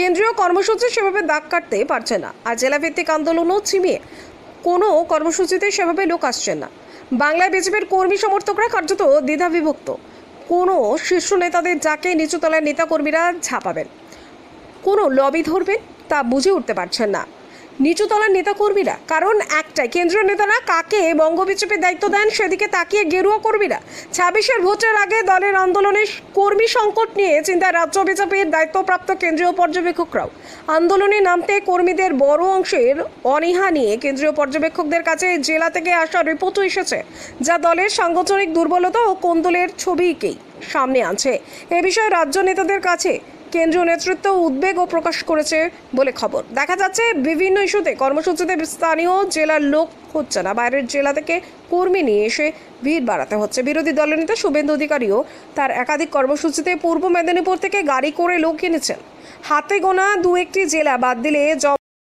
কেন্দ্রীয় কর্মসূচি সেভাবে দাগ কাটতে পারছে না, আর জেলাভিত্তিক আন্দোলনও চিমিয়ে কোনো কর্মসূচিতে সেভাবে লোক আসছেন না। বাংলায় বিজেপির কর্মী সমর্থকরা কার্যত দ্বিধাবিভক্ত। কোনো শীর্ষ নেতাদের যাকে নিচুতলার নেতাকর্মীরা ঝাঁপাবেন, কোনো লবি ধরবেন, তা বুঝে উঠতে পারছেন না নিচুতলার নেতাকর্মীরা। কারণ একটাই, কেন্দ্রীয় নেতারা কাকে বঙ্গ বিজেপির দায়িত্ব দেন সেদিকে তাকিয়ে গেরুয়া কর্মীরা। 26-এর ভোটের আগে দলের আন্দোলনে কর্মী সংকট নিয়ে চিন্তায় রাজ্য বিজেপির দায়িত্বপ্রাপ্ত কেন্দ্রীয় পর্যবেক্ষকরাও। আন্দোলনে নামতে কর্মীদের বড় অংশের অনীহা নিয়ে কেন্দ্রীয় পর্যবেক্ষকদের কাছে জেলা থেকে আসা রিপোর্টও এসেছে, যা দলের সাংগঠনিক দুর্বলতা ও কোন্দলের ছবিকেই সামনে আনছে। এ বিষয়ে রাজ্য নেতাদের কাছে কেন্দ্রীয় নেতৃত্ব উদ্বেগও প্রকাশ করেছে বলে খবর। দেখা যাচ্ছে বিভিন্ন ইস্যুতে কর্মসূচিতে স্থানীয় জেলার লোক হচ্ছে না, বাইরের জেলা থেকে কর্মী নিয়ে এসে ভিড় বাড়াতে হচ্ছে। বিরোধী দলনেতা শুভেন্দু অধিকারীও তার একাধিক কর্মসূচিতে পূর্ব মেদিনীপুর থেকে গাড়ি করে লোক এনেছেন। হাতে গোনা দু একটি জেলা বাদ দিলে